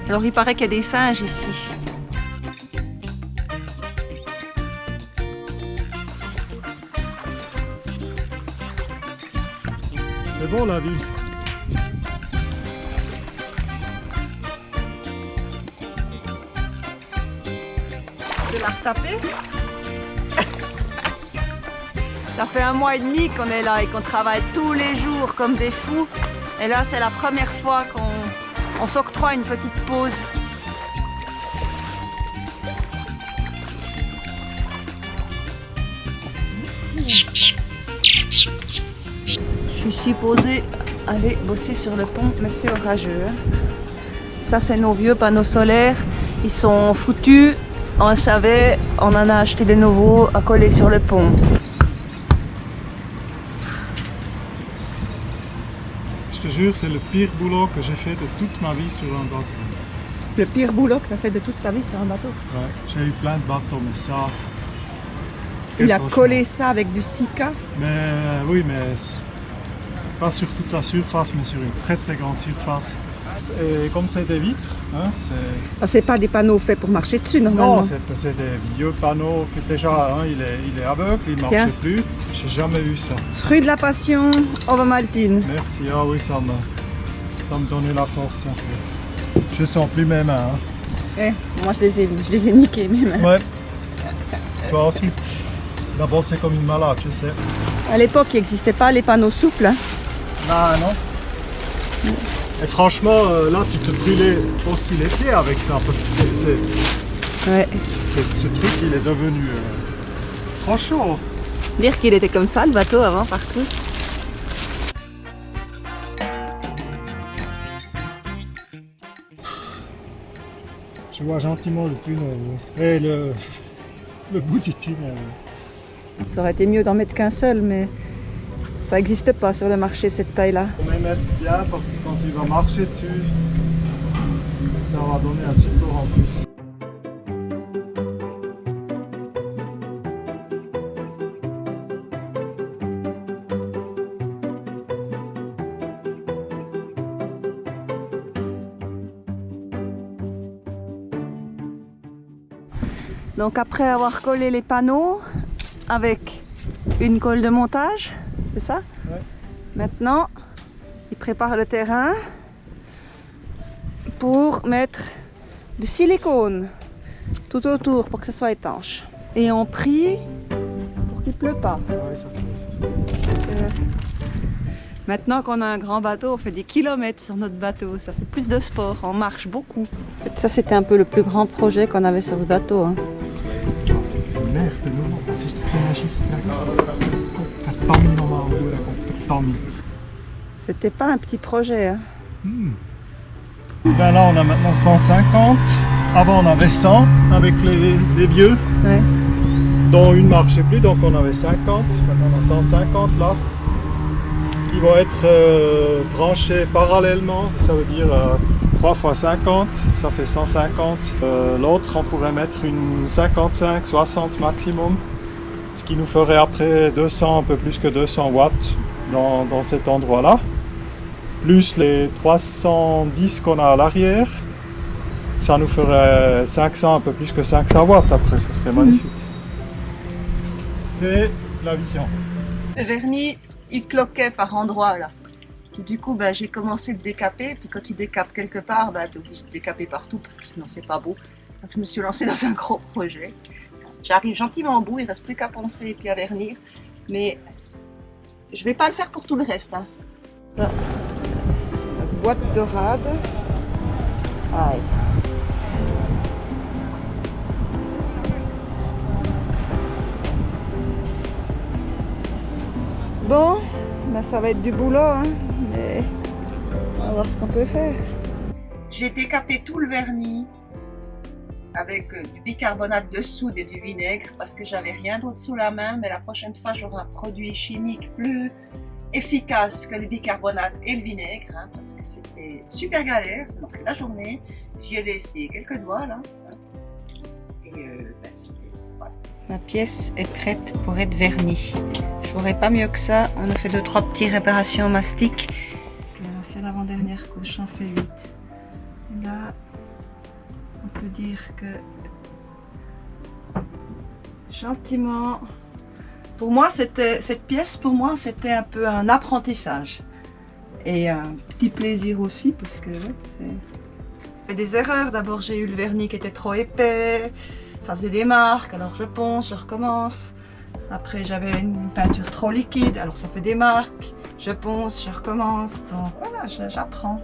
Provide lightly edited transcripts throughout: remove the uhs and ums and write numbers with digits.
Alors il paraît qu'il y a des singes ici. C'est bon la vue. De la retaper. Ça fait 1 mois et demi qu'on est là et qu'on travaille tous les jours comme des fous. Et là, c'est la première fois qu'on s'octroie une petite pause. Je suis supposée aller bosser sur le pont, mais c'est orageux. Ça, c'est nos vieux panneaux solaires. Ils sont foutus. On le savait, on en a acheté des nouveaux à coller sur le pont. Je te jure, c'est le pire boulot que j'ai fait de toute ma vie sur un bateau. Le pire boulot que tu as fait de toute ta vie sur un bateau. Ouais, j'ai eu plein de bateaux, mais ça... Il a collé ça avec du sika. Mais oui, mais pas sur toute la surface, mais sur une très très grande surface. Et comme c'est des vitres, hein, C'est pas des panneaux faits pour marcher dessus normalement. Non, c'est des vieux panneaux que déjà, hein, il est aveugle, il ne marche plus. J'ai jamais vu ça. Fruit de la passion, Ovomaltine. Merci, ah oui, ça me donnait la force un peu. Je sens plus mes mains. Hein. Moi je les ai niqués mes mains. Ouais. Toi aussi. D'abord c'est comme une malade, je sais. À l'époque il n'existait pas les panneaux souples. Hein. Ah non. Et franchement, là, tu te brûlais aussi les pieds avec ça, parce que ce truc, il est devenu trop chaud. Dire qu'il était comme ça, le bateau, avant, partout. Je vois gentiment le tunnel, et le bout du tunnel. Ça aurait été mieux d'en mettre qu'un seul, mais... ça n'existe pas sur le marché cette taille-là. Il faut même mettre bien parce que quand tu vas marcher dessus, ça va donner un support en plus. Donc après avoir collé les panneaux avec une colle de montage, c'est ça? Ouais. Maintenant, il prépare le terrain pour mettre du silicone tout autour pour que ce soit étanche. Et on prie pour qu'il ne pleut pas. Ouais, ça c'est. Maintenant qu'on a un grand bateau, on fait des kilomètres sur notre bateau. Ça fait plus de sport, on marche beaucoup. En fait, ça c'était un peu le plus grand projet qu'on avait sur ce bateau. Hein. Merde, non, si je te fais un chiffre C'était pas un petit projet. Hein. Ben là on a maintenant 150. Avant on avait 100 avec les vieux. Ouais. Dont une ne marchait plus, donc on avait 50. Maintenant on a 150 là. Qui vont être branchés parallèlement. Ça veut dire 3 x 50, ça fait 150. L'autre on pourrait mettre une 55, 60 maximum. Ce qui nous ferait après 200, un peu plus que 200 watts dans cet endroit là. Plus les 310 qu'on a à l'arrière, ça nous ferait 500, un peu plus que 500 watts après, ce serait magnifique. C'est la vision. Le vernis, il cloquait par endroits là. Et du coup, ben, j'ai commencé de décaper, puis quand tu décapes quelque part, ben, tu es obligé de décaper partout parce que sinon c'est pas beau. Donc je me suis lancée dans un gros projet. J'arrive gentiment au bout, il ne reste plus qu'à poncer et puis à vernir. Mais je vais pas le faire pour tout le reste. Hein. Là, c'est la boîte de rade. Aïe. Bon, ben ça va être du boulot, hein, mais on va voir ce qu'on peut faire. J'ai décapé tout le vernis avec du bicarbonate de soude et du vinaigre parce que j'avais rien d'autre sous la main, mais la prochaine fois j'aurai un produit chimique plus efficace que le bicarbonate et le vinaigre, hein, parce que c'était super galère, ça m'a pris la journée. J'y ai laissé quelques doigts là, hein, et ben, c'était... Ma pièce est prête pour être vernie. Je n'aurais pas mieux que ça. On a fait 2-3 petites réparations au mastic. C'est l'avant-dernière couche, j'en fais 8. Là, on peut dire que gentiment, pour moi c'était cette pièce, pour moi c'était un peu un apprentissage et un petit plaisir aussi parce que ouais, j'ai fait des erreurs. D'abord j'ai eu le vernis qui était trop épais, ça faisait des marques, alors je ponce, je recommence. Après j'avais une peinture trop liquide, alors ça fait des marques, je ponce, je recommence. Donc voilà, j'apprends.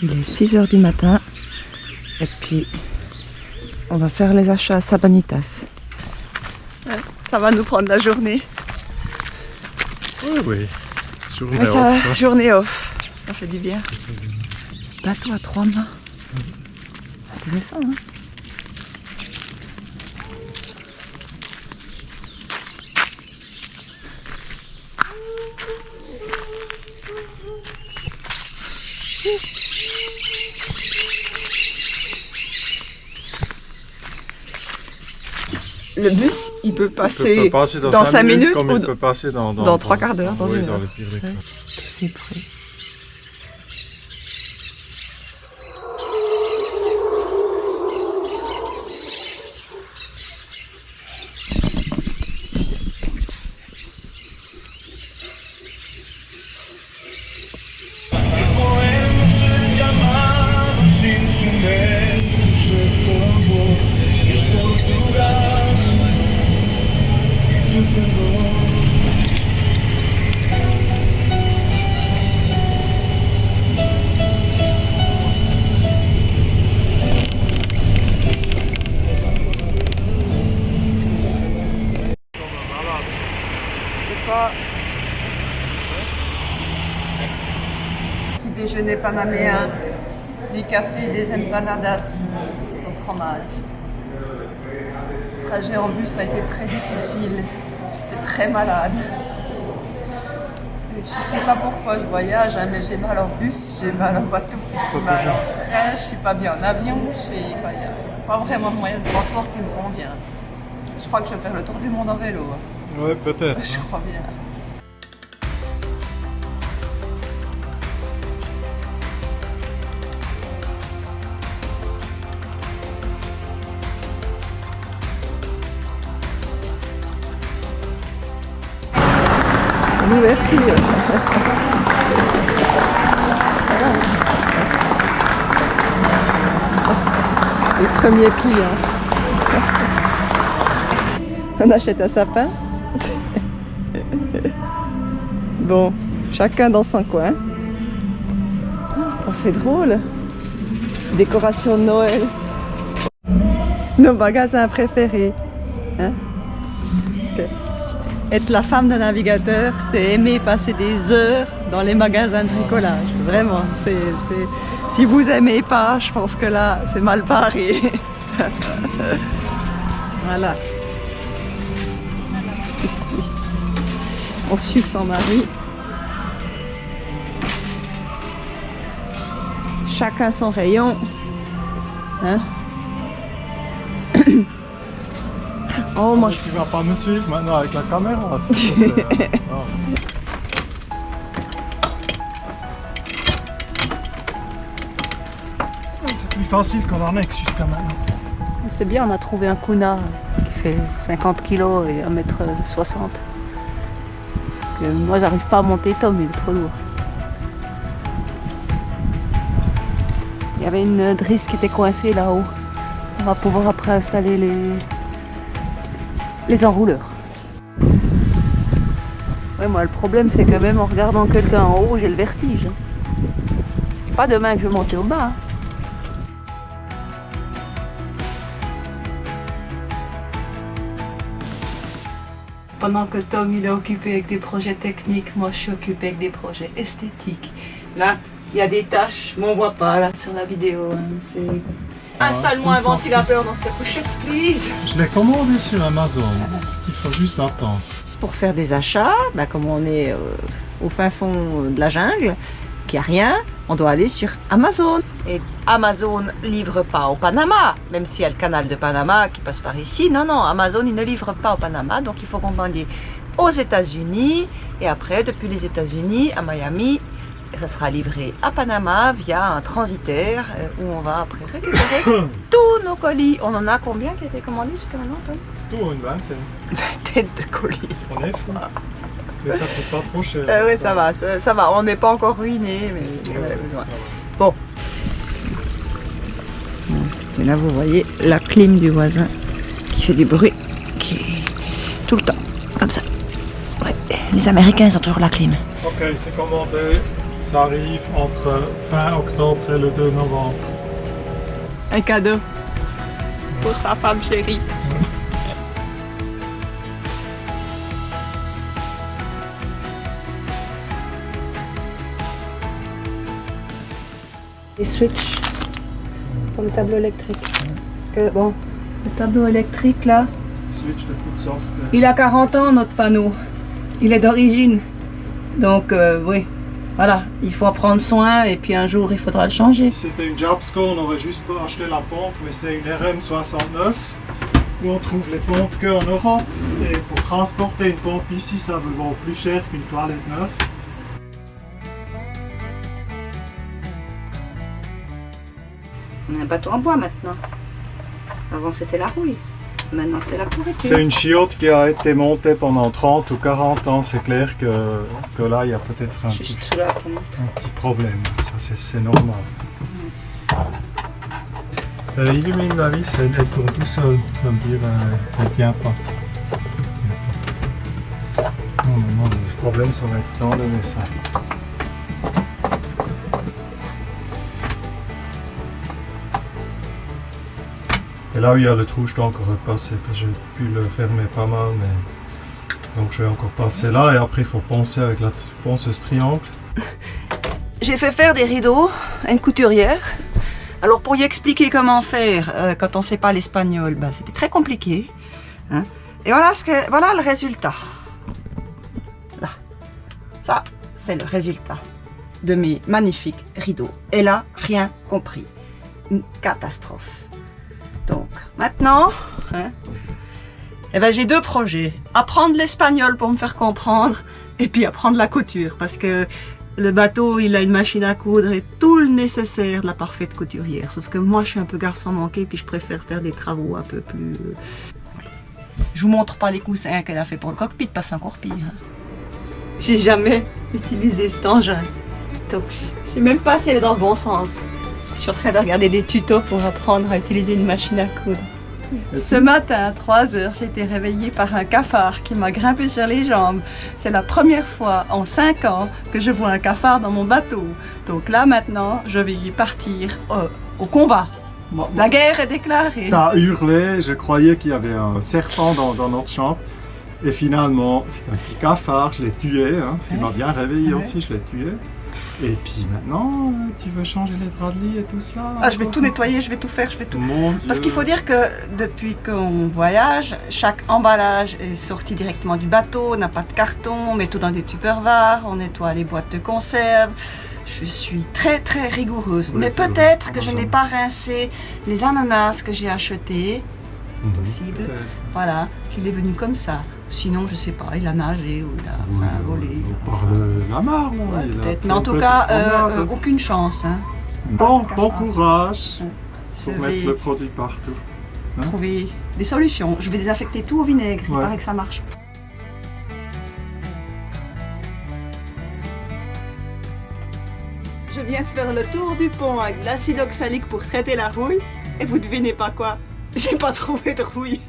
Il est 6 h du matin et puis on va faire les achats à Sabanitas. Ça va nous prendre la journée. Oui, oui. Journée Ouais, off. Hein. Journée off, ça fait du bien. Bateau à 3 mains. Intéressant, hein? Le bus, il peut passer, dans 5 minutes comme ou il peut passer dans 3 quarts d'heure, dans oui, une dans heure. les pires des cas. Tout c'est prêt. Petit déjeuner panaméen, du café, des empanadas au fromage. Le trajet en bus a été très difficile, j'étais très malade. Je ne sais pas pourquoi je voyage, hein, mais j'ai mal en bus, j'ai mal en bateau, j'ai mal en train, je ne suis pas bien en avion, il n'y a pas vraiment de moyen de transport qui me convient. Je crois que je vais faire le tour du monde en vélo. Oui, peut-être. Je crois bien. L'ouverture. Les premiers clients. On achète un sapin. Bon, chacun dans son coin. Ça fait drôle. Décoration de Noël. Nos magasins préférés. Hein? Parce que être la femme d'un navigateur, c'est aimer passer des heures dans les magasins de bricolage. Vraiment, si vous aimez pas, je pense que là, c'est mal barré. Voilà. On suit son mari. Chacun son rayon. Hein? Oh, moi, Tu vas pas me suivre maintenant avec la caméra. s'il te plaît. C'est plus facile qu'on en ex jusqu'à maintenant. C'est bien, on a trouvé un kuna qui fait 50 kg et 1,60 m. Moi, j'arrive pas à monter Tom, il est trop lourd. Il y avait une drisse qui était coincée là-haut. On va pouvoir après installer les enrouleurs. Ouais, moi, le problème, c'est que même en regardant quelqu'un en haut, j'ai le vertige. C'est pas demain que je vais monter au bas. Hein. Pendant que Tom il est occupé avec des projets techniques, moi je suis occupée avec des projets esthétiques. Là, il y a des taches, mais on voit pas là sur la vidéo. Hein. Installe-moi un ventilateur dans cette couchette, please. Je l'ai commandé sur Amazon. Il il faut juste attendre. Pour faire des achats, comme on est au fin fond de la jungle, qu'il n'y a rien, on doit aller sur Amazon. Et Amazon ne livre pas au Panama, même s'il y a le canal de Panama qui passe par ici. Non, non, Amazon il ne livre pas au Panama, donc il faut commander aux États-Unis. Et après, depuis les États-Unis à Miami, ça sera livré à Panama via un transitaire où on va après récupérer tous nos colis. On en a combien qui a été commandé jusqu'à maintenant, Tom? Tout, une vingtaine. Une vingtaine de colis. On est fou. Mais ça coûte pas trop cher. Oui, ça va. On n'est pas encore ruiné, mais on a besoin. Bon. Et là, vous voyez la clim du voisin qui fait du bruit, qui tout le temps, comme ça. Ouais. Les Américains, ils ont toujours la clim. Ok, c'est commandé. Ça arrive entre fin octobre et le 2 novembre. Un cadeau pour sa femme chérie. Les switches pour le tableau électrique. Parce que bon, le tableau électrique là, Switch de toutes sortes. il a 40 ans notre panneau. Il est d'origine. Donc oui, voilà, il faut en prendre soin et puis un jour il faudra le changer. Si c'était une Jabsco, on aurait juste pas acheté la pompe, mais c'est une RM69 où on trouve les pompes qu'en Europe. Et pour transporter une pompe ici, ça vaut plus cher qu'une toilette neuve. On a un bateau en bois maintenant. Avant c'était la rouille. Maintenant c'est la pourriture. C'est une chiotte qui a été montée pendant 30 ou 40 ans. C'est clair que là, il y a peut-être un petit problème. Ça, c'est normal. Illumine la vis, elle tourne tout seul. Ça veut dire qu'elle ne tient pas. Non, le problème, ça va être d'enlever ça. Et là où il y a le trou, je dois encore repasser parce que j'ai pu le fermer pas mal, mais donc je vais encore passer là et après il faut poncer avec la ponceuse triangle. J'ai fait faire des rideaux à une couturière. Alors pour y expliquer comment faire quand on ne sait pas l'espagnol, c'était très compliqué. Hein. Et voilà, voilà le résultat. Là, ça c'est le résultat de mes magnifiques rideaux. Elle a rien compris. Une catastrophe. Donc maintenant, j'ai deux projets. Apprendre l'espagnol pour me faire comprendre et puis apprendre la couture parce que le bateau il a une machine à coudre et tout le nécessaire de la parfaite couturière. Sauf que moi je suis un peu garçon manqué puis je préfère faire des travaux un peu plus... Je vous montre pas les coussins qu'elle a fait pour le cockpit parce que c'est encore pire. J'ai jamais utilisé cet engin. Donc je sais même pas si elle est dans le bon sens. Je suis en train de regarder des tutos pour apprendre à utiliser une machine à coudre. Ce matin, à 3 h, j'ai été réveillée par un cafard qui m'a grimpé sur les jambes. C'est la première fois en 5 ans que je vois un cafard dans mon bateau. Donc là, maintenant, je vais y partir au combat. La guerre est déclarée. T'as hurlé, je croyais qu'il y avait un serpent dans notre chambre. Et finalement, c'est un petit cafard, je l'ai tué. Hein. Il m'a bien réveillé aussi, je l'ai tué. Et puis maintenant, tu veux changer les draps de lit et tout ça? Ah, je vais tout nettoyer, je vais tout faire, je vais tout... Mon Dieu. Parce qu'il faut dire que depuis qu'on voyage, chaque emballage est sorti directement du bateau, n'a pas de carton, on met tout dans des tupperwares, on nettoie les boîtes de conserve. Je suis très très rigoureuse. Oui, mais peut-être que je n'ai pas rincé les ananas que j'ai achetés. Possible. Voilà, qu'il est venu comme ça. Sinon, je sais pas, il a nagé ou il a volé. Par la mare, ouais, peut-être. Mais en tout cas, aucune chance. Hein. Bon courage pour mettre le produit partout. Hein? Trouver des solutions. Je vais désinfecter tout au vinaigre. Il paraît que ça marche. Je viens de faire le tour du pont avec de l'acide oxalique pour traiter la rouille. Et vous devinez pas quoi? J'ai pas trouvé de rouille.